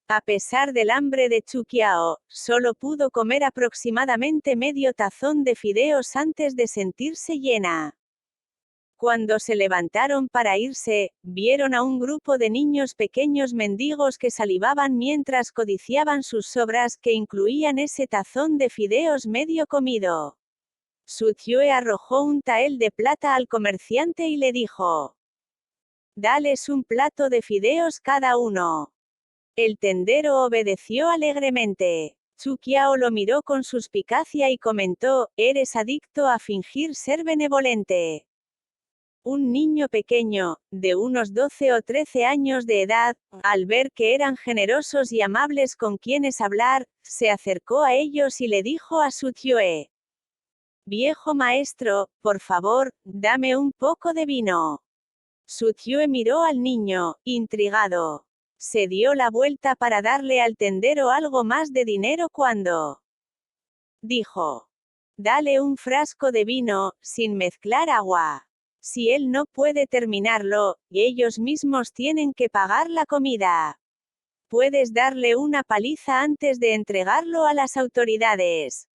A pesar del hambre de Chuqiao, solo pudo comer aproximadamente medio tazón de fideos antes de sentirse llena. Cuando se levantaron para irse, vieron a un grupo de niños pequeños mendigos que salivaban mientras codiciaban sus sobras que incluían ese tazón de fideos medio comido. Su Tue arrojó un tael de plata al comerciante y le dijo: «Dales un plato de fideos cada uno». El tendero obedeció alegremente. Chuqiao lo miró con suspicacia y comentó: «Eres adicto a fingir ser benevolente». Un niño pequeño, de unos 12 o 13 años de edad, al ver que eran generosos y amables con quienes hablar, se acercó a ellos y le dijo a su Tue: «Viejo maestro, por favor, dame un poco de vino». Su Tue miró al niño, intrigado. Se dio la vuelta para darle al tendero algo más de dinero cuando dijo: «Dale un frasco de vino, sin mezclar agua. Si él no puede terminarlo, ellos mismos tienen que pagar la comida. Puedes darle una paliza antes de entregarlo a las autoridades».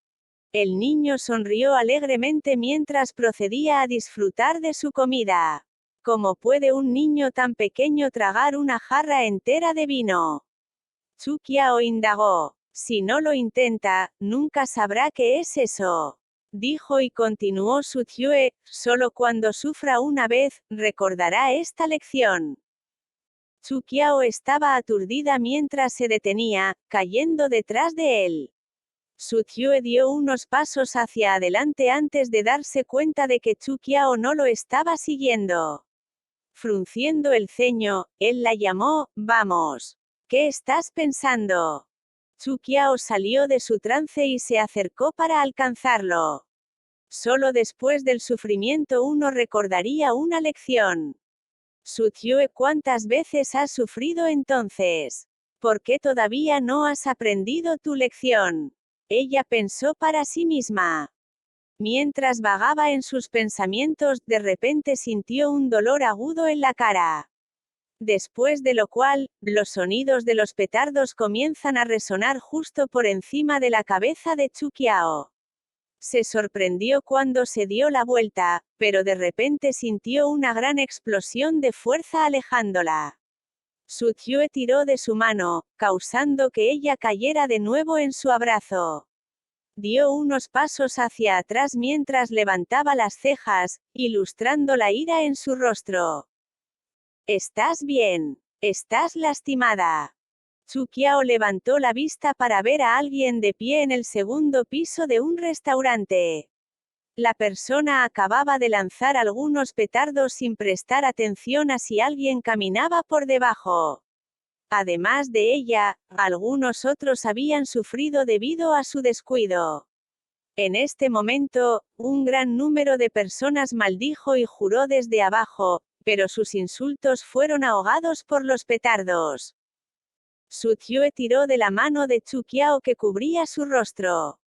El niño sonrió alegremente mientras procedía a disfrutar de su comida. ¿Cómo puede un niño tan pequeño tragar una jarra entera de vino? Chuqiao indagó. «Si no lo intenta, nunca sabrá qué es eso», dijo y continuó su Tue: «Solo cuando sufra una vez, recordará esta lección». Chuqiao estaba aturdida mientras se detenía, cayendo detrás de él. Su Tue dio unos pasos hacia adelante antes de darse cuenta de que Chuqiao no lo estaba siguiendo. Frunciendo el ceño, él la llamó: «Vamos. ¿Qué estás pensando?». Chuqiao salió de su trance y se acercó para alcanzarlo. Solo después del sufrimiento uno recordaría una lección. Su Tue: «¿Cuántas veces has sufrido entonces? ¿Por qué todavía no has aprendido tu lección?». Ella pensó para sí misma. Mientras vagaba en sus pensamientos, de repente sintió un dolor agudo en la cara. Después de lo cual, los sonidos de los petardos comienzan a resonar justo por encima de la cabeza de Chuqiao. Se sorprendió cuando se dio la vuelta, pero de repente sintió una gran explosión de fuerza alejándola. Su Tue tiró de su mano, causando que ella cayera de nuevo en su abrazo. Dio unos pasos hacia atrás mientras levantaba las cejas, ilustrando la ira en su rostro. «¿Estás bien? ¿Estás lastimada?». Chuqiao levantó la vista para ver a alguien de pie en el segundo piso de un restaurante. La persona acababa de lanzar algunos petardos sin prestar atención a si alguien caminaba por debajo. Además de ella, algunos otros habían sufrido debido a su descuido. En este momento, un gran número de personas maldijo y juró desde abajo, pero sus insultos fueron ahogados por los petardos. Su Tue tiró de la mano de Chuqiao que cubría su rostro.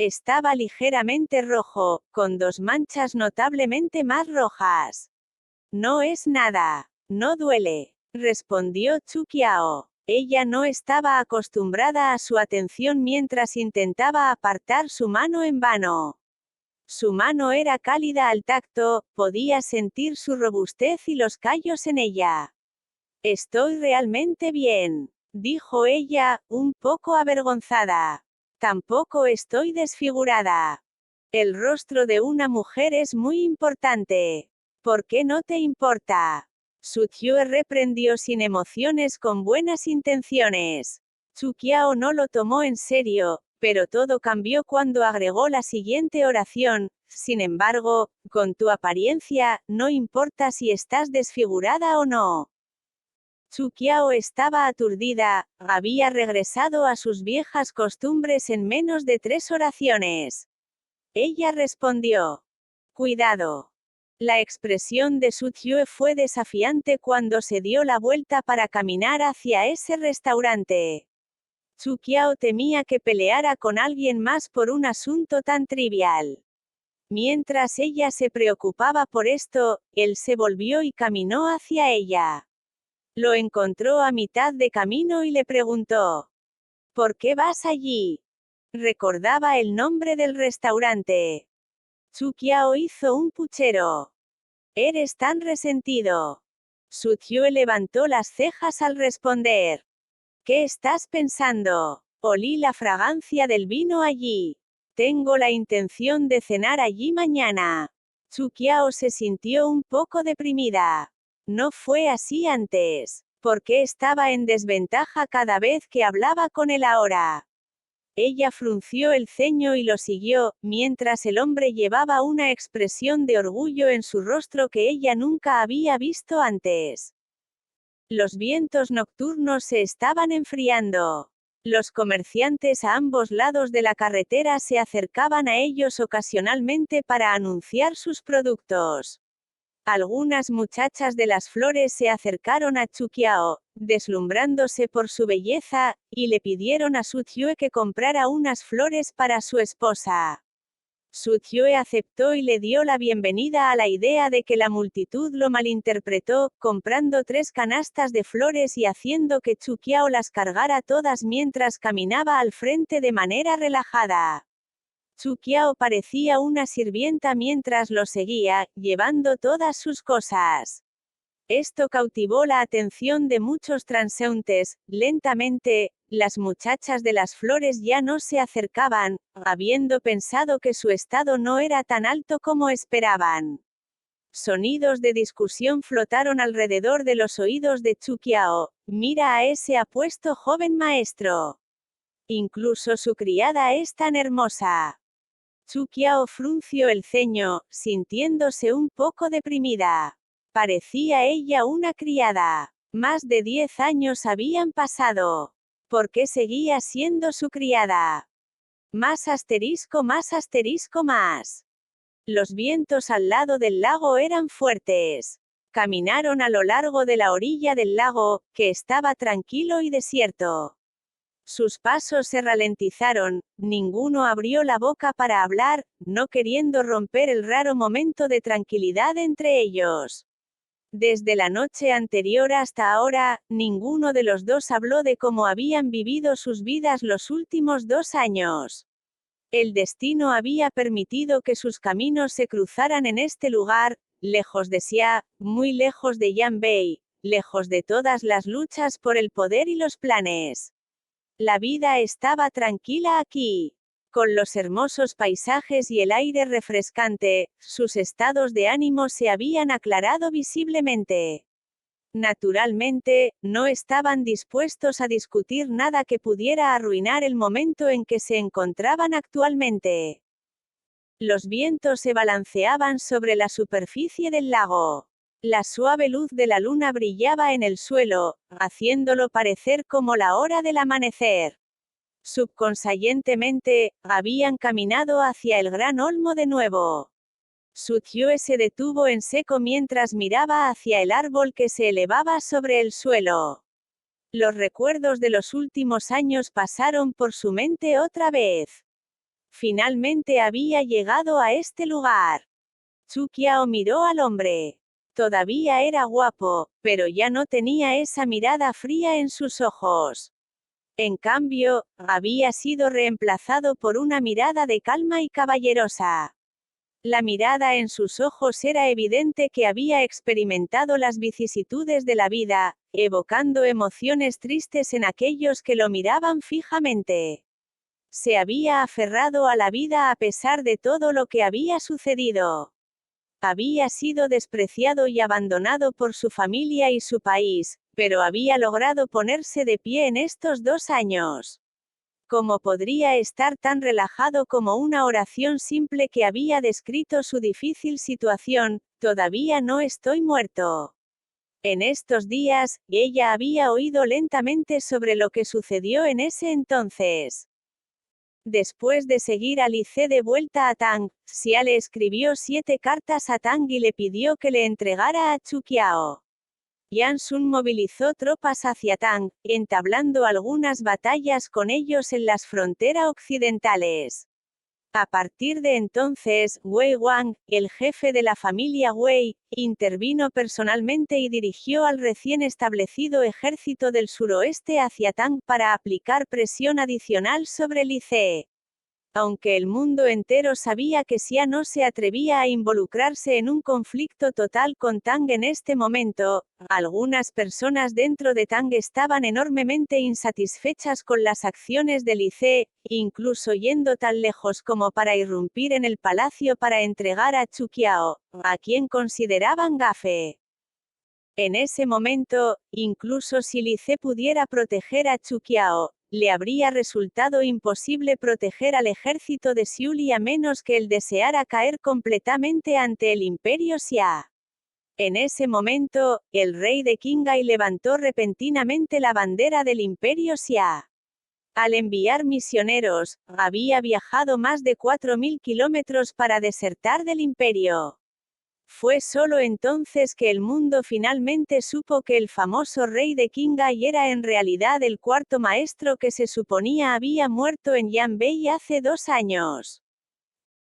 Estaba ligeramente rojo, con dos manchas notablemente más rojas. «No es nada. No duele», respondió Chuqiao. Ella no estaba acostumbrada a su atención mientras intentaba apartar su mano en vano. Su mano era cálida al tacto, podía sentir su robustez y los callos en ella. «Estoy realmente bien», dijo ella, un poco avergonzada. «Tampoco estoy desfigurada. El rostro de una mujer es muy importante. ¿Por qué no te importa?». Su Tue reprendió sin emociones con buenas intenciones. Chuqiao no lo tomó en serio, pero todo cambió cuando agregó la siguiente oración: «Sin embargo, con tu apariencia, no importa si estás desfigurada o no». Chuqiao estaba aturdida, había regresado a sus viejas costumbres en menos de 3 oraciones. Ella respondió: «Cuidado». La expresión de Su Tue fue desafiante cuando se dio la vuelta para caminar hacia ese restaurante. Chuqiao temía que peleara con alguien más por un asunto tan trivial. Mientras ella se preocupaba por esto, él se volvió y caminó hacia ella. Lo encontró a mitad de camino y le preguntó: ¿por qué vas allí? Recordaba el nombre del restaurante. Chu Qiao hizo un puchero. Eres tan resentido. Su Tue levantó las cejas al responder. ¿Qué estás pensando? Olí la fragancia del vino allí. Tengo la intención de cenar allí mañana. Chu Qiao se sintió un poco deprimida. No fue así antes. ¿Por qué estaba en desventaja cada vez que hablaba con él ahora? Ella frunció el ceño y lo siguió, mientras el hombre llevaba una expresión de orgullo en su rostro que ella nunca había visto antes. Los vientos nocturnos se estaban enfriando. Los comerciantes a ambos lados de la carretera se acercaban a ellos ocasionalmente para anunciar sus productos. Algunas muchachas de las flores se acercaron a Chu Qiao, deslumbrándose por su belleza, y le pidieron a Su Tue que comprara unas flores para su esposa. Su Tue aceptó y le dio la bienvenida a la idea de que la multitud lo malinterpretó, comprando 3 canastas de flores y haciendo que Chu Qiao las cargara todas mientras caminaba al frente de manera relajada. Chu Qiao parecía una sirvienta mientras lo seguía, llevando todas sus cosas. Esto cautivó la atención de muchos transeúntes. Lentamente, las muchachas de las flores ya no se acercaban, habiendo pensado que su estado no era tan alto como esperaban. Sonidos de discusión flotaron alrededor de los oídos de Chu Qiao. Mira a ese apuesto joven maestro. Incluso su criada es tan hermosa. Chu Qiao frunció el ceño, sintiéndose un poco deprimida. Parecía ella una criada. Más de 10 años habían pasado. ¿Por qué seguía siendo su criada? Más asterisco más asterisco más. Los vientos al lado del lago eran fuertes. Caminaron a lo largo de la orilla del lago, que estaba tranquilo y desierto. Sus pasos se ralentizaron, ninguno abrió la boca para hablar, no queriendo romper el raro momento de tranquilidad entre ellos. Desde la noche anterior hasta ahora, ninguno de los dos habló de cómo habían vivido sus vidas los últimos 2 años. El destino había permitido que sus caminos se cruzaran en este lugar, lejos de Xia, muy lejos de Yanbei, lejos de todas las luchas por el poder y los planes. La vida estaba tranquila aquí. Con los hermosos paisajes y el aire refrescante, sus estados de ánimo se habían aclarado visiblemente. Naturalmente, no estaban dispuestos a discutir nada que pudiera arruinar el momento en que se encontraban actualmente. Los vientos se balanceaban sobre la superficie del lago. La suave luz de la luna brillaba en el suelo, haciéndolo parecer como la hora del amanecer. Subconscientemente, habían caminado hacia el gran olmo de nuevo. Su Tue se detuvo en seco mientras miraba hacia el árbol que se elevaba sobre el suelo. Los recuerdos de los últimos años pasaron por su mente otra vez. Finalmente había llegado a este lugar. Chu Qiao miró al hombre. Todavía era guapo, pero ya no tenía esa mirada fría en sus ojos. En cambio, había sido reemplazado por una mirada de calma y caballerosa. La mirada en sus ojos era evidente que había experimentado las vicisitudes de la vida, evocando emociones tristes en aquellos que lo miraban fijamente. Se había aferrado a la vida a pesar de todo lo que había sucedido. Había sido despreciado y abandonado por su familia y su país, pero había logrado ponerse de pie en estos 2 años. ¿Cómo podría estar tan relajado como una oración simple que había descrito su difícil situación? Todavía no estoy muerto. En estos días, ella había oído lentamente sobre lo que sucedió en ese entonces. Después de seguir a Li Ce de vuelta a Tang, Xia le escribió 7 cartas a Tang y le pidió que le entregara a Chu Qiao. Yan Sun movilizó tropas hacia Tang, entablando algunas batallas con ellos en las fronteras occidentales. A partir de entonces, Wei Wang, el jefe de la familia Wei, intervino personalmente y dirigió al recién establecido ejército del suroeste hacia Tang para aplicar presión adicional sobre Li Ce. Aunque el mundo entero sabía que Xia no se atrevía a involucrarse en un conflicto total con Tang en este momento, algunas personas dentro de Tang estaban enormemente insatisfechas con las acciones de Li Ce, incluso yendo tan lejos como para irrumpir en el palacio para entregar a Chu Qiao, a quien consideraban gafe. En ese momento, incluso si Li Ce pudiera proteger a Chu Qiao, le habría resultado imposible proteger al ejército de Xiuli a menos que él deseara caer completamente ante el imperio Xia. En ese momento, el rey de Qinghai levantó repentinamente la bandera del imperio Xia. Al enviar misioneros, había viajado más de 4.000 kilómetros para desertar del imperio. Fue solo entonces que el mundo finalmente supo que el famoso rey de Qinghai era en realidad el cuarto maestro que se suponía había muerto en Yanbei hace 2 años.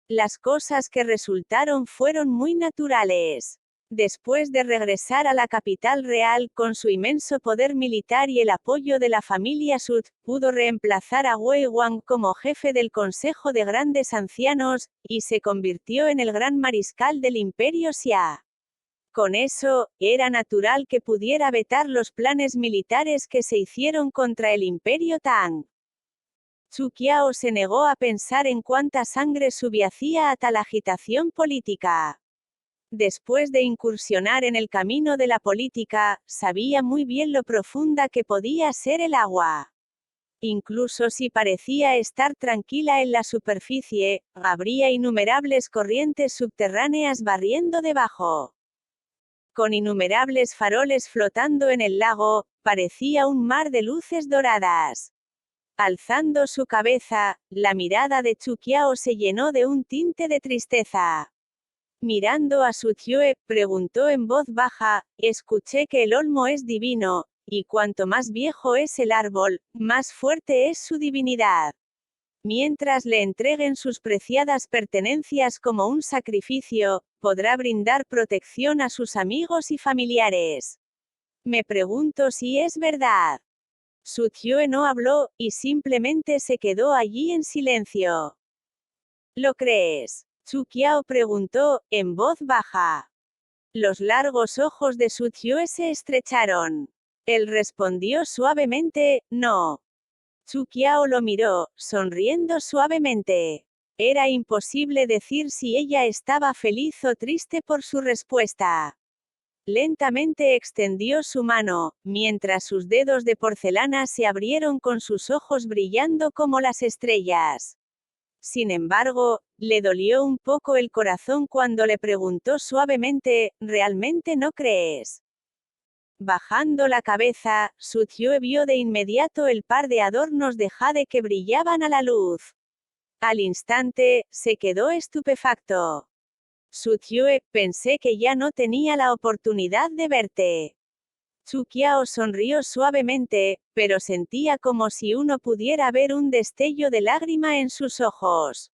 Las cosas que resultaron fueron muy naturales. Después de regresar a la capital real con su inmenso poder militar y el apoyo de la familia Sud, pudo reemplazar a Wei Wang como jefe del Consejo de Grandes Ancianos, y se convirtió en el gran mariscal del imperio Xia. Con eso, era natural que pudiera vetar los planes militares que se hicieron contra el imperio Tang. Chu Qiao se negó a pensar en cuánta sangre subyacía a tal agitación política. Después de incursionar en el camino de la política, sabía muy bien lo profunda que podía ser el agua. Incluso si parecía estar tranquila en la superficie, habría innumerables corrientes subterráneas barriendo debajo. Con innumerables faroles flotando en el lago, parecía un mar de luces doradas. Alzando su cabeza, la mirada de Chu Qiao se llenó de un tinte de tristeza. Mirando a Su Qiue, preguntó en voz baja, escuché que el olmo es divino, y cuanto más viejo es el árbol, más fuerte es su divinidad. Mientras le entreguen sus preciadas pertenencias como un sacrificio, podrá brindar protección a sus amigos y familiares. Me pregunto si es verdad. Su Qiue no habló, y simplemente se quedó allí en silencio. ¿Lo crees? Chu Qiao preguntó, en voz baja. Los largos ojos de Su Qiue se estrecharon. Él respondió suavemente, no. Chu Qiao lo miró, sonriendo suavemente. Era imposible decir si ella estaba feliz o triste por su respuesta. Lentamente extendió su mano, mientras sus dedos de porcelana se abrieron con sus ojos brillando como las estrellas. Sin embargo, le dolió un poco el corazón cuando le preguntó suavemente, ¿realmente no crees? Bajando la cabeza, Su Qiue vio de inmediato el par de adornos de jade que brillaban a la luz. Al instante, se quedó estupefacto. Su Qiue, pensé que ya no tenía la oportunidad de verte. Chu Qiao sonrió suavemente, pero sentía como si uno pudiera ver un destello de lágrima en sus ojos.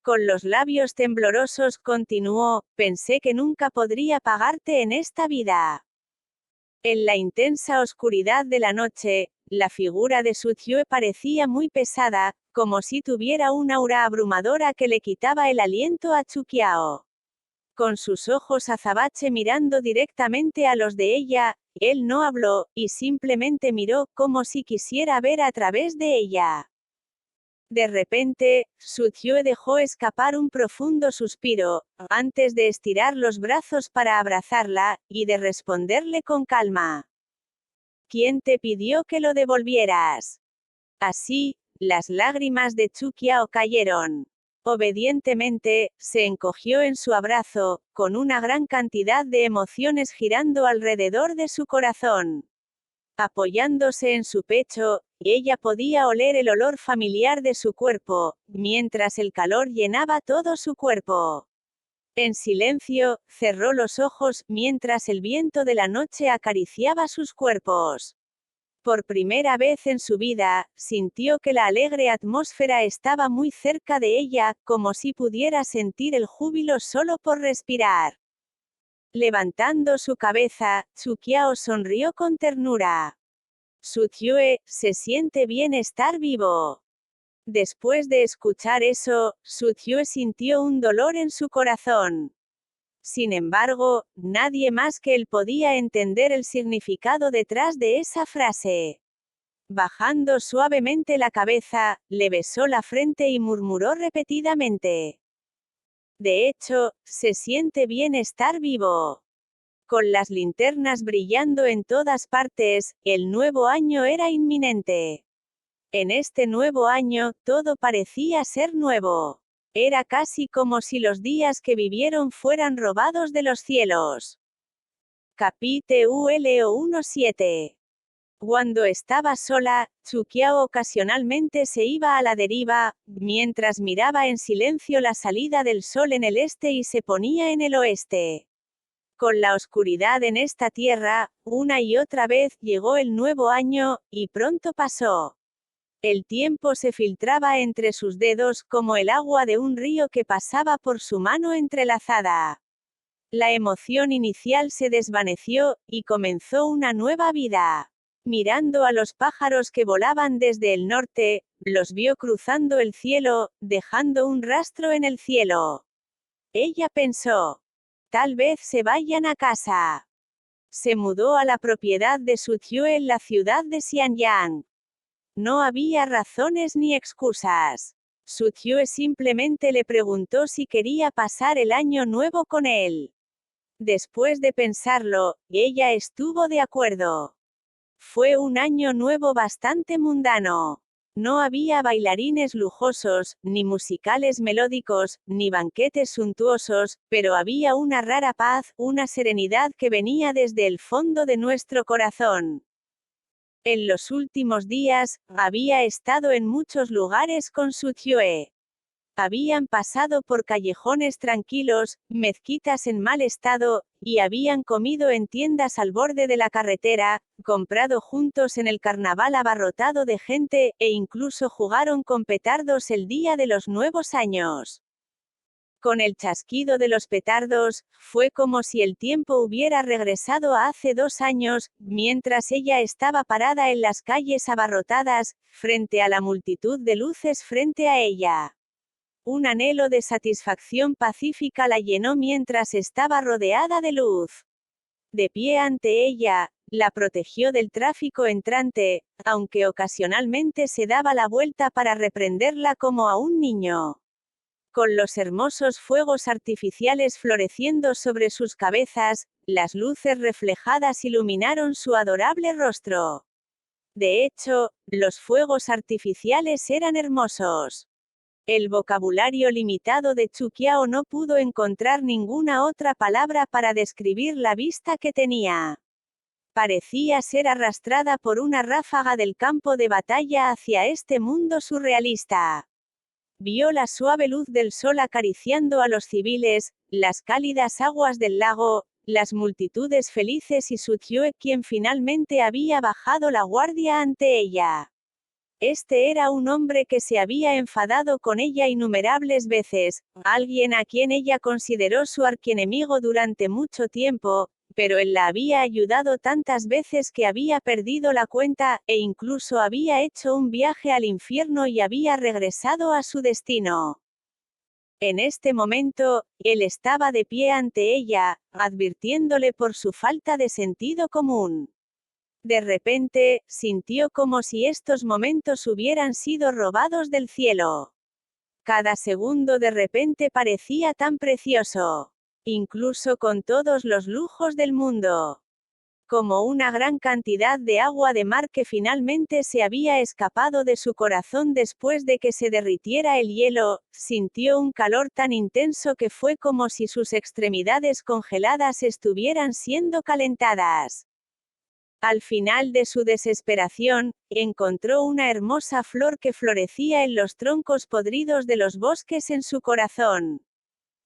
Con los labios temblorosos continuó, pensé que nunca podría pagarte en esta vida. En la intensa oscuridad de la noche, la figura de Su Qiue parecía muy pesada, como si tuviera una aura abrumadora que le quitaba el aliento a Chu Qiao. Con sus ojos azabache mirando directamente a los de ella, él no habló, y simplemente miró, como si quisiera ver a través de ella. De repente, Su Qiue dejó escapar un profundo suspiro, antes de estirar los brazos para abrazarla, y de responderle con calma. ¿Quién te pidió que lo devolvieras? Así, las lágrimas de Chu Qiao cayeron. Obedientemente, se encogió en su abrazo, con una gran cantidad de emociones girando alrededor de su corazón. Apoyándose en su pecho, ella podía oler el olor familiar de su cuerpo, mientras el calor llenaba todo su cuerpo. En silencio, cerró los ojos, mientras el viento de la noche acariciaba sus cuerpos. Por primera vez en su vida, sintió que la alegre atmósfera estaba muy cerca de ella, como si pudiera sentir el júbilo solo por respirar. Levantando su cabeza, Su Qiao sonrió con ternura. Su Tue, se siente bien estar vivo. Después de escuchar eso, Su Tue sintió un dolor en su corazón. Sin embargo, nadie más que él podía entender el significado detrás de esa frase. Bajando suavemente la cabeza, le besó la frente y murmuró repetidamente. De hecho, se siente bien estar vivo. Con las linternas brillando en todas partes, el nuevo año era inminente. En este nuevo año, todo parecía ser nuevo. Era casi como si los días que vivieron fueran robados de los cielos. Capítulo 17. Cuando estaba sola, Su Qiao ocasionalmente se iba a la deriva, mientras miraba en silencio la salida del sol en el este y se ponía en el oeste. Con la oscuridad en esta tierra, una y otra vez llegó el nuevo año, y pronto pasó. El tiempo se filtraba entre sus dedos como el agua de un río que pasaba por su mano entrelazada. La emoción inicial se desvaneció, y comenzó una nueva vida. Mirando a los pájaros que volaban desde el norte, los vio cruzando el cielo, dejando un rastro en el cielo. Ella pensó. Tal vez se vayan a casa. Se mudó a la propiedad de Su Tue en la ciudad de Xianyang. No había razones ni excusas. Su Tue simplemente le preguntó si quería pasar el año nuevo con él. Después de pensarlo, ella estuvo de acuerdo. Fue un año nuevo bastante mundano. No había bailarines lujosos, ni musicales melódicos, ni banquetes suntuosos, pero había una rara paz, una serenidad que venía desde el fondo de nuestro corazón. En los últimos días, había estado en muchos lugares con Su Tue. Habían pasado por callejones tranquilos, mezquitas en mal estado, y habían comido en tiendas al borde de la carretera, comprado juntos en el carnaval abarrotado de gente, e incluso jugaron con petardos el día de los nuevos años. Con el chasquido de los petardos, fue como si el tiempo hubiera regresado a hace 2 años, mientras ella estaba parada en las calles abarrotadas, frente a la multitud de luces frente a ella. Un anhelo de satisfacción pacífica la llenó mientras estaba rodeada de luz. De pie ante ella, la protegió del tráfico entrante, aunque ocasionalmente se daba la vuelta para reprenderla como a un niño. Con los hermosos fuegos artificiales floreciendo sobre sus cabezas, las luces reflejadas iluminaron su adorable rostro. De hecho, los fuegos artificiales eran hermosos. El vocabulario limitado de Su Qiao no pudo encontrar ninguna otra palabra para describir la vista que tenía. Parecía ser arrastrada por una ráfaga del campo de batalla hacia este mundo surrealista. Vio la suave luz del sol acariciando a los civiles, las cálidas aguas del lago, las multitudes felices y Su Tue quien finalmente había bajado la guardia ante ella. Este era un hombre que se había enfadado con ella innumerables veces, alguien a quien ella consideró su archienemigo durante mucho tiempo, pero él la había ayudado tantas veces que había perdido la cuenta, e incluso había hecho un viaje al infierno y había regresado a su destino. En este momento, él estaba de pie ante ella, advirtiéndole por su falta de sentido común. De repente, sintió como si estos momentos hubieran sido robados del cielo. Cada segundo de repente parecía tan precioso. Incluso con todos los lujos del mundo. Como una gran cantidad de agua de mar que finalmente se había escapado de su corazón después de que se derritiera el hielo, sintió un calor tan intenso que fue como si sus extremidades congeladas estuvieran siendo calentadas. Al final de su desesperación, encontró una hermosa flor que florecía en los troncos podridos de los bosques en su corazón.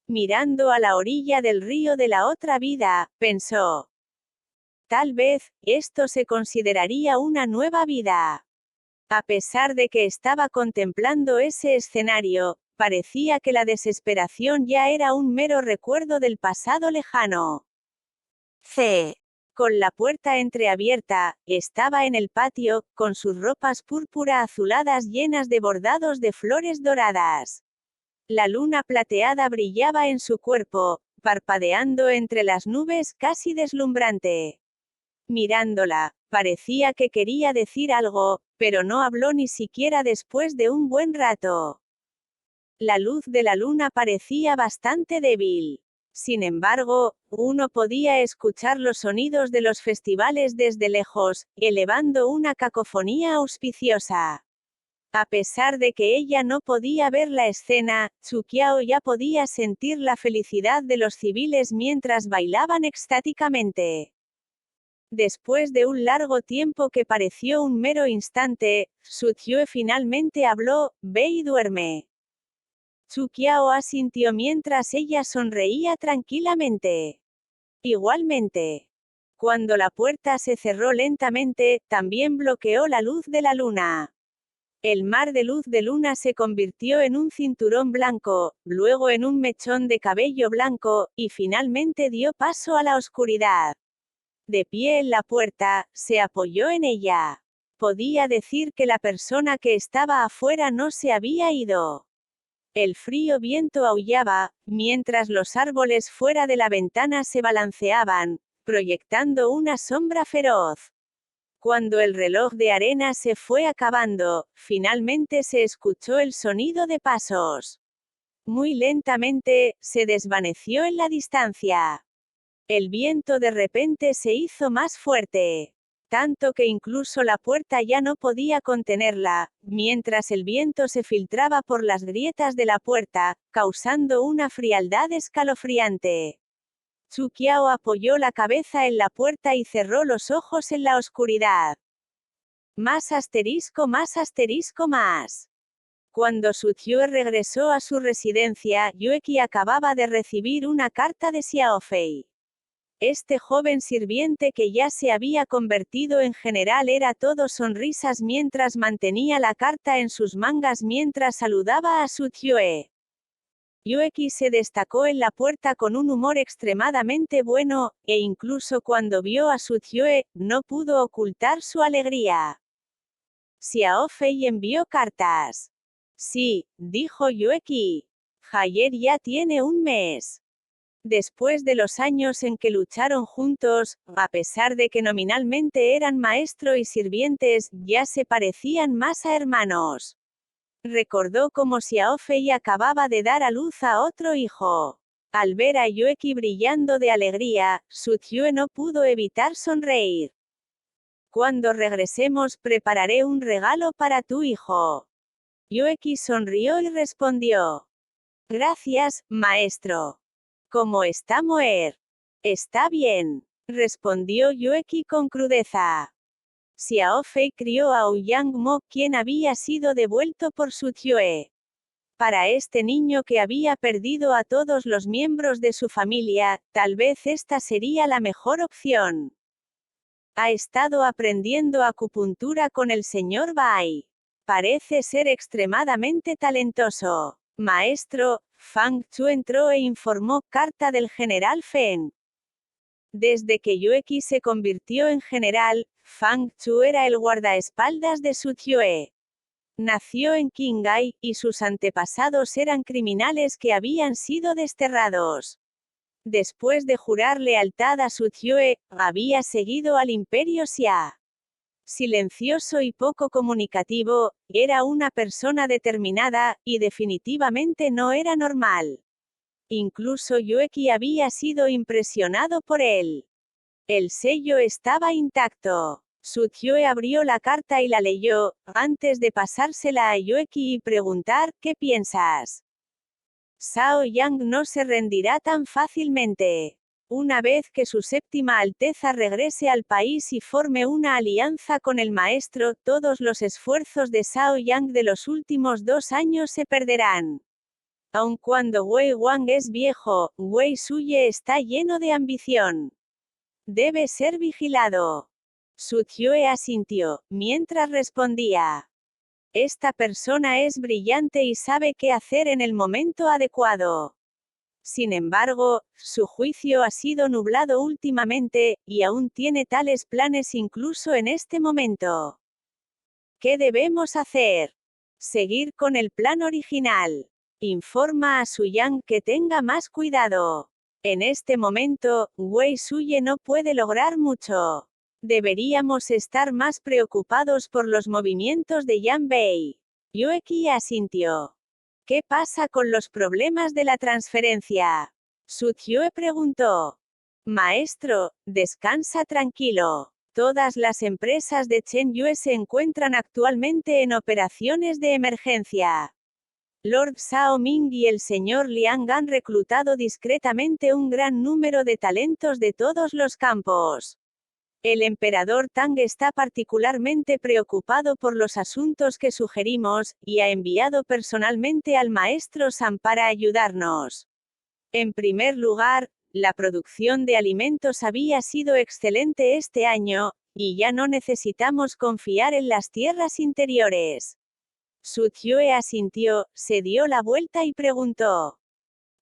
Mirando a la orilla del río de la otra vida, pensó. Tal vez, esto se consideraría una nueva vida. A pesar de que estaba contemplando ese escenario, parecía que la desesperación ya era un mero recuerdo del pasado lejano. Con la puerta entreabierta, estaba en el patio, con sus ropas púrpura azuladas llenas de bordados de flores doradas. La luna plateada brillaba en su cuerpo, parpadeando entre las nubes casi deslumbrante. Mirándola, parecía que quería decir algo, pero no habló ni siquiera después de un buen rato. La luz de la luna parecía bastante débil. Sin embargo, uno podía escuchar los sonidos de los festivales desde lejos, elevando una cacofonía auspiciosa. A pesar de que ella no podía ver la escena, Chuquiao ya podía sentir la felicidad de los civiles mientras bailaban extáticamente. Después de un largo tiempo que pareció un mero instante, Sutyue finalmente habló: «Ve y duerme». Chuquiao asintió mientras ella sonreía tranquilamente. Igualmente. Cuando la puerta se cerró lentamente, también bloqueó la luz de la luna. El mar de luz de luna se convirtió en un cinturón blanco, luego en un mechón de cabello blanco, y finalmente dio paso a la oscuridad. De pie en la puerta, se apoyó en ella. Podía decir que la persona que estaba afuera no se había ido. El frío viento aullaba, mientras los árboles fuera de la ventana se balanceaban, proyectando una sombra feroz. Cuando el reloj de arena se fue acabando, finalmente se escuchó el sonido de pasos. Muy lentamente, se desvaneció en la distancia. El viento de repente se hizo más fuerte. Tanto que incluso la puerta ya no podía contenerla, mientras el viento se filtraba por las grietas de la puerta, causando una frialdad escalofriante. Chuquiao apoyó la cabeza en la puerta y cerró los ojos en la oscuridad. Más asterisco más asterisco más. Cuando Sutyue regresó a su residencia, Yueki acababa de recibir una carta de Xiaofei. Este joven sirviente que ya se había convertido en general era todo sonrisas mientras mantenía la carta en sus mangas mientras saludaba a Sutyue. Yueki se destacó en la puerta con un humor extremadamente bueno, e incluso cuando vio a Sutyue, no pudo ocultar su alegría. Xiaofei envió cartas. Sí, dijo Yueki. Ayer ya tiene un mes. Después de los años en que lucharon juntos, a pesar de que nominalmente eran maestro y sirvientes, ya se parecían más a hermanos. Recordó cómo Xiaofei acababa de dar a luz a otro hijo. Al ver a Yueki brillando de alegría, Sutyue no pudo evitar sonreír. Cuando regresemos prepararé un regalo para tu hijo. Yueki sonrió y respondió. Gracias, maestro. ¿Cómo está Moer? Está bien, respondió Yueki con crudeza. Xiaofei crió a Ouyang Mo, quien había sido devuelto por Sutyue. Para este niño que había perdido a todos los miembros de su familia, tal vez esta sería la mejor opción. Ha estado aprendiendo acupuntura con el señor Bai. Parece ser extremadamente talentoso. Maestro, Fang Chu entró e informó carta del general Feng. Desde que Yueki se convirtió en general, Fang Chu era el guardaespaldas de Sutyue. Nació en Qinghai, y sus antepasados eran criminales que habían sido desterrados. Después de jurar lealtad a Sutyue, había seguido al imperio Xia. Silencioso y poco comunicativo, era una persona determinada, y definitivamente no era normal. Incluso Yueki había sido impresionado por él. El sello estaba intacto. Sutyue abrió la carta y la leyó, antes de pasársela a Yueki y preguntar: ¿qué piensas? Zhao Yang no se rendirá tan fácilmente. Una vez que su séptima alteza regrese al país y forme una alianza con el maestro, todos los esfuerzos de Zhao Yang de los últimos 2 años se perderán. Aun cuando Wei Wang es viejo, Wei Suye está lleno de ambición. Debe ser vigilado. Su Tyue asintió, mientras respondía. Esta persona es brillante y sabe qué hacer en el momento adecuado. Sin embargo, su juicio ha sido nublado últimamente, y aún tiene tales planes incluso en este momento. ¿Qué debemos hacer? Seguir con el plan original. Informa a Su Yang que tenga más cuidado. En este momento, Wei Suye no puede lograr mucho. Deberíamos estar más preocupados por los movimientos de Yan Bei. Yue Qi asintió. ¿Qué pasa con los problemas de la transferencia? Su Tyue preguntó. Maestro, descansa tranquilo. Todas las empresas de Chen Yue se encuentran actualmente en operaciones de emergencia. Lord Zhao Ming y el señor Liang han reclutado discretamente un gran número de talentos de todos los campos. El emperador Tang está particularmente preocupado por los asuntos que sugerimos, y ha enviado personalmente al maestro San para ayudarnos. En primer lugar, la producción de alimentos había sido excelente este año, y ya no necesitamos confiar en las tierras interiores. Su Tyue asintió, se dio la vuelta y preguntó.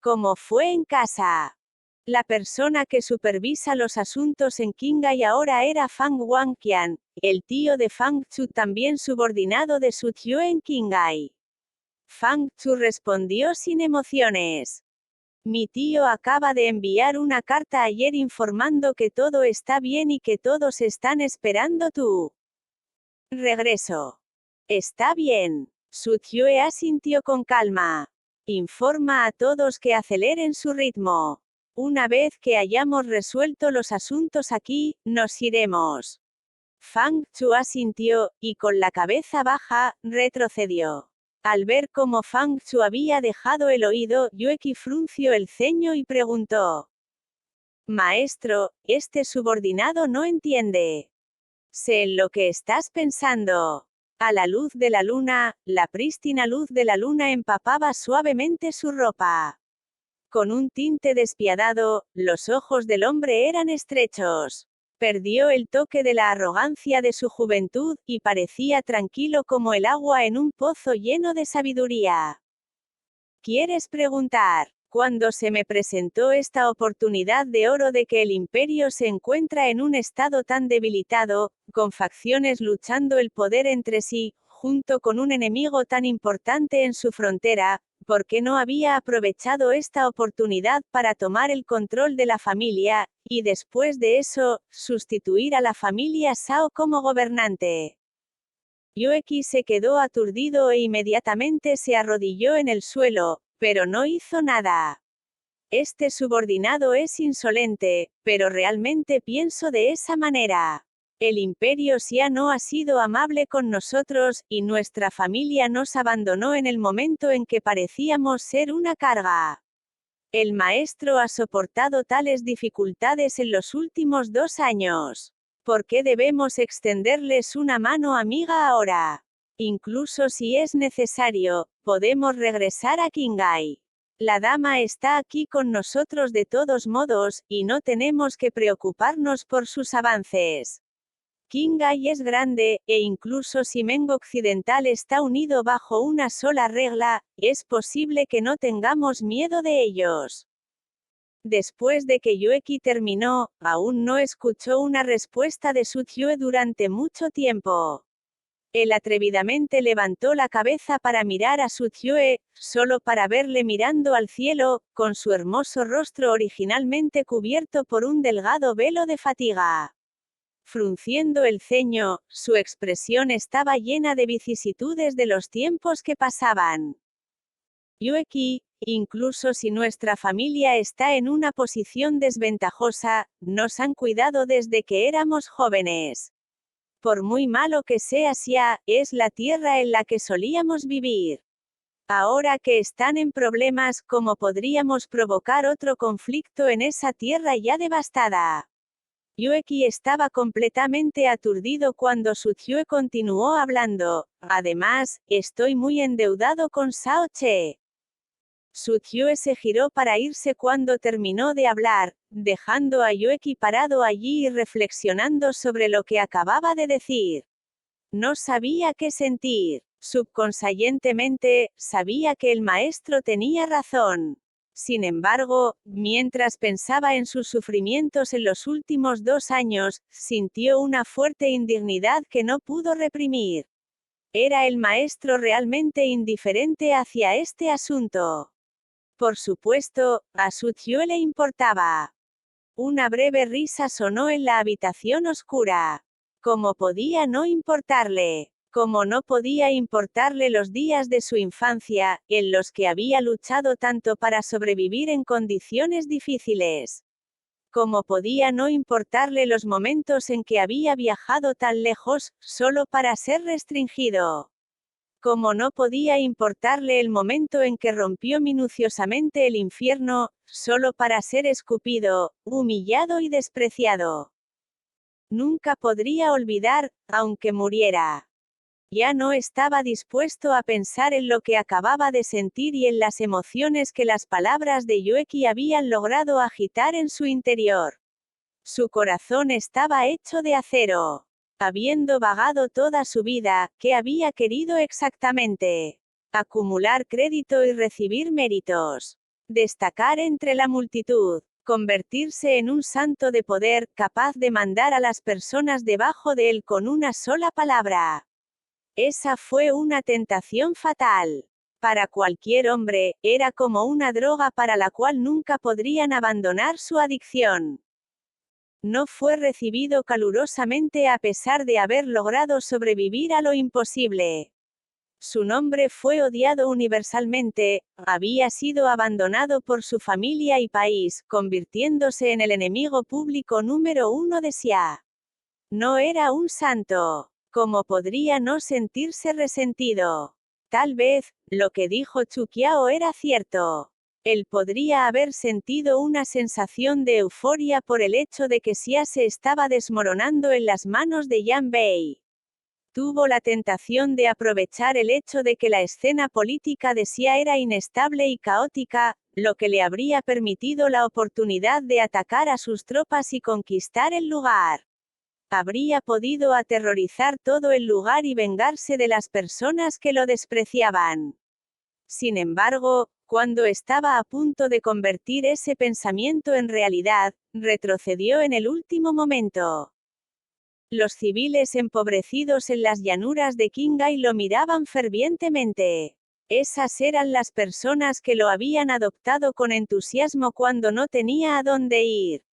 ¿Cómo fue en casa? La persona que supervisa los asuntos en Qinghai ahora era Fang Wangqian, el tío de Fang Chu, también subordinado de Su Tyue en Qinghai. Fang Chu respondió sin emociones. Mi tío acaba de enviar una carta ayer informando que todo está bien y que todos están esperando tu regreso. Está bien. Su Tyue asintió con calma. Informa a todos que aceleren su ritmo. Una vez que hayamos resuelto los asuntos aquí, nos iremos. Fang Chu asintió, y con la cabeza baja, retrocedió. Al ver cómo Fang Chu había dejado el oído, Yue Qi frunció el ceño y preguntó. Maestro, este subordinado no entiende. Sé en lo que estás pensando. A la luz de la luna, la prístina luz de la luna empapaba suavemente su ropa. Con un tinte despiadado, los ojos del hombre eran estrechos. Perdió el toque de la arrogancia de su juventud, y parecía tranquilo como el agua en un pozo lleno de sabiduría. ¿Quieres preguntar? Cuando se me presentó esta oportunidad de oro de que el imperio se encuentra en un estado tan debilitado, con facciones luchando el poder entre sí, junto con un enemigo tan importante en su frontera, ¿por qué no había aprovechado esta oportunidad para tomar el control de la familia, y después de eso, sustituir a la familia Shao como gobernante? Yue Qi se quedó aturdido e inmediatamente se arrodilló en el suelo, pero no hizo nada. Este subordinado es insolente, pero realmente pienso de esa manera. El imperio Xia no ha sido amable con nosotros, y nuestra familia nos abandonó en el momento en que parecíamos ser una carga. El maestro ha soportado tales dificultades en los últimos 2 años. ¿Por qué debemos extenderles una mano amiga ahora? Incluso si es necesario, podemos regresar a Qinghai. La dama está aquí con nosotros de todos modos, y no tenemos que preocuparnos por sus avances. Qinghai es grande, e incluso si Meng Occidental está unido bajo una sola regla, es posible que no tengamos miedo de ellos. Después de que Yue Qi terminó, aún no escuchó una respuesta de Su Tyue durante mucho tiempo. Él atrevidamente levantó la cabeza para mirar a Su Tyue, solo para verle mirando al cielo, con su hermoso rostro originalmente cubierto por un delgado velo de fatiga. Frunciendo el ceño, su expresión estaba llena de vicisitudes de los tiempos que pasaban. Yue Qi, incluso si nuestra familia está en una posición desventajosa, nos han cuidado desde que éramos jóvenes. Por muy malo que sea Xia, es la tierra en la que solíamos vivir. Ahora que están en problemas, ¿cómo podríamos provocar otro conflicto en esa tierra ya devastada? Yue Qi estaba completamente aturdido cuando Su Tyue continuó hablando. Además, estoy muy endeudado con Shao Che. Sukyue se giró para irse cuando terminó de hablar, dejando a Yueki parado allí y reflexionando sobre lo que acababa de decir. No sabía qué sentir. Subconscientemente, sabía que el maestro tenía razón. Sin embargo, mientras pensaba en sus sufrimientos en los últimos 2 años, sintió una fuerte indignidad que no pudo reprimir. ¿Era el maestro realmente indiferente hacia este asunto? Por supuesto, a Sukyue le importaba. Una breve risa sonó en la habitación oscura. ¿Cómo podía no importarle? Como no podía importarle los días de su infancia, en los que había luchado tanto para sobrevivir en condiciones difíciles. Como podía no importarle los momentos en que había viajado tan lejos, solo para ser restringido. Como no podía importarle el momento en que rompió minuciosamente el infierno, solo para ser escupido, humillado y despreciado. Nunca podría olvidar, aunque muriera. Ya no estaba dispuesto a pensar en lo que acababa de sentir y en las emociones que las palabras de Yueki habían logrado agitar en su interior. Su corazón estaba hecho de acero. Habiendo vagado toda su vida, ¿qué había querido exactamente? Acumular crédito y recibir méritos. Destacar entre la multitud. Convertirse en un santo de poder, capaz de mandar a las personas debajo de él con una sola palabra. Esa fue una tentación fatal. Para cualquier hombre, era como una droga para la cual nunca podrían abandonar su adicción. No fue recibido calurosamente a pesar de haber logrado sobrevivir a lo imposible. Su nombre fue odiado universalmente, había sido abandonado por su familia y país, convirtiéndose en el enemigo público número 1 de Xia. No era un santo. ¿Cómo podría no sentirse resentido? Tal vez, lo que dijo Chukiao era cierto. Él podría haber sentido una sensación de euforia por el hecho de que Xia se estaba desmoronando en las manos de Yan Bei. Tuvo la tentación de aprovechar el hecho de que la escena política de Xia era inestable y caótica, lo que le habría permitido la oportunidad de atacar a sus tropas y conquistar el lugar. Habría podido aterrorizar todo el lugar y vengarse de las personas que lo despreciaban. Sin embargo, cuando estaba a punto de convertir ese pensamiento en realidad, retrocedió en el último momento. Los civiles empobrecidos en las llanuras de Qinghai lo miraban fervientemente. Esas eran las personas que lo habían adoptado con entusiasmo cuando no tenía a dónde ir.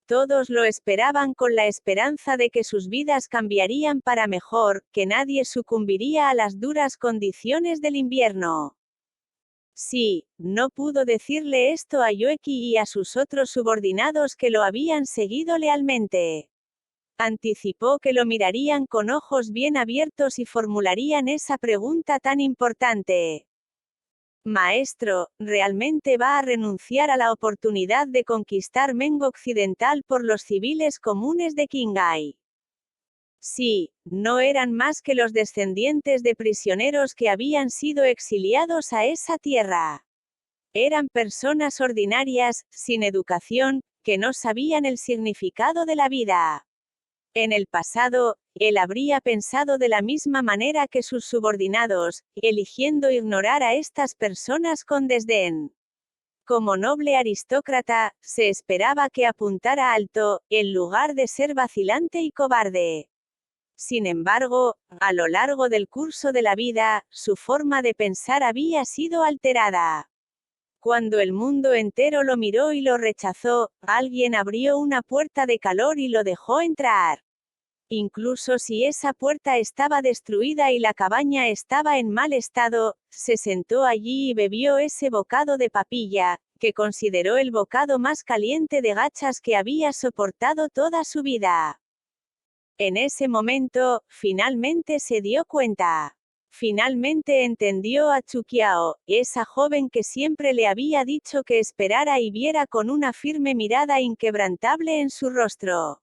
Todos lo esperaban con la esperanza de que sus vidas cambiarían para mejor, que nadie sucumbiría a las duras condiciones del invierno. Sí, no pudo decirle esto a Yueki y a sus otros subordinados que lo habían seguido lealmente. Anticipó que lo mirarían con ojos bien abiertos y formularían esa pregunta tan importante. Maestro, ¿realmente va a renunciar a la oportunidad de conquistar Mengo Occidental por los civiles comunes de Qinghai? Sí, no eran más que los descendientes de prisioneros que habían sido exiliados a esa tierra. Eran personas ordinarias, sin educación, que no sabían el significado de la vida. En el pasado, él habría pensado de la misma manera que sus subordinados, eligiendo ignorar a estas personas con desdén. Como noble aristócrata, se esperaba que apuntara alto, en lugar de ser vacilante y cobarde. Sin embargo, a lo largo del curso de la vida, su forma de pensar había sido alterada. Cuando el mundo entero lo miró y lo rechazó, alguien abrió una puerta de calor y lo dejó entrar. Incluso si esa puerta estaba destruida y la cabaña estaba en mal estado, se sentó allí y bebió ese bocado de papilla, que consideró el bocado más caliente de gachas que había soportado toda su vida. En ese momento, finalmente se dio cuenta. Finalmente entendió a Chukiao, esa joven que siempre le había dicho que esperara y viera con una firme mirada inquebrantable en su rostro.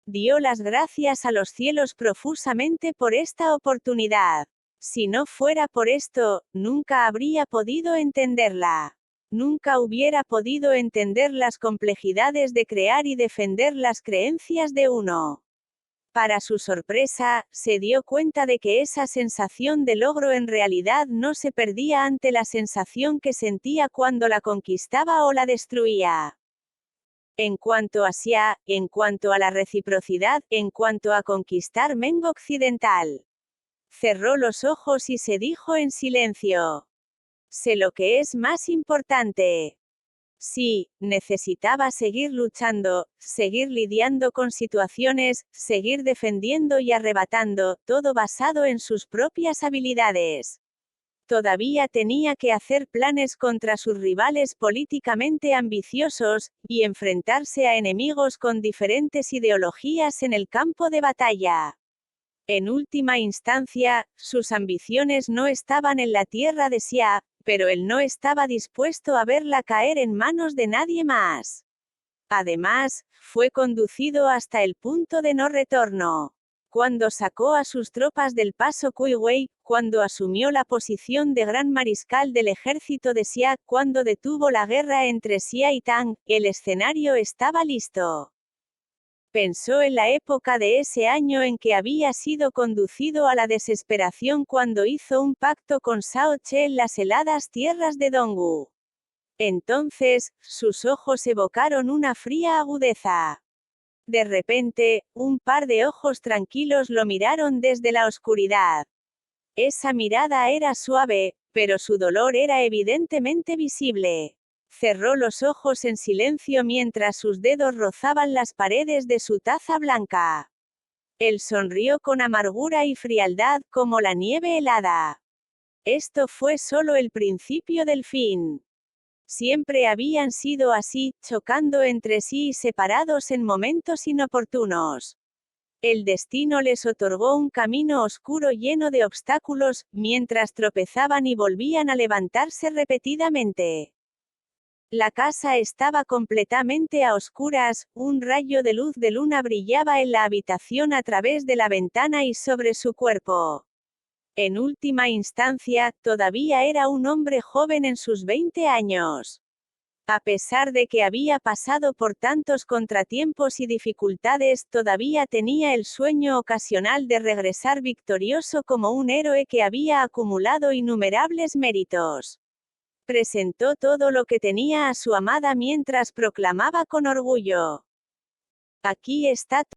Dio las gracias a los cielos profusamente por esta oportunidad. Si no fuera por esto, nunca habría podido entenderla. Nunca hubiera podido entender las complejidades de crear y defender las creencias de uno. Para su sorpresa, se dio cuenta de que esa sensación de logro en realidad no se perdía ante la sensación que sentía cuando la conquistaba o la destruía. En cuanto a la reciprocidad, en cuanto a conquistar Mengo Occidental. Cerró los ojos y se dijo en silencio. Sé lo que es más importante. Sí, necesitaba seguir luchando, seguir lidiando con situaciones, seguir defendiendo y arrebatando, todo basado en sus propias habilidades. Todavía tenía que hacer planes contra sus rivales políticamente ambiciosos, y enfrentarse a enemigos con diferentes ideologías en el campo de batalla. En última instancia, sus ambiciones no estaban en la tierra de Xia, pero él no estaba dispuesto a verla caer en manos de nadie más. Además, fue conducido hasta el punto de no retorno. Cuando sacó a sus tropas del paso Kuiwei, cuando asumió la posición de gran mariscal del ejército de Xia, cuando detuvo la guerra entre Xia y Tang, el escenario estaba listo. Pensó en la época de ese año en que había sido conducido a la desesperación cuando hizo un pacto con Shao Che en las heladas tierras de Dongwu. Entonces, sus ojos evocaron una fría agudeza. De repente, un par de ojos tranquilos lo miraron desde la oscuridad. Esa mirada era suave, pero su dolor era evidentemente visible. Cerró los ojos en silencio mientras sus dedos rozaban las paredes de su taza blanca. Él sonrió con amargura y frialdad como la nieve helada. Esto fue solo el principio del fin. Siempre habían sido así, chocando entre sí y separados en momentos inoportunos. El destino les otorgó un camino oscuro lleno de obstáculos, mientras tropezaban y volvían a levantarse repetidamente. La casa estaba completamente a oscuras, un rayo de luz de luna brillaba en la habitación a través de la ventana y sobre su cuerpo. En última instancia, todavía era un hombre joven en sus 20 años. A pesar de que había pasado por tantos contratiempos y dificultades, todavía tenía el sueño ocasional de regresar victorioso como un héroe que había acumulado innumerables méritos. Presentó todo lo que tenía a su amada mientras proclamaba con orgullo: aquí está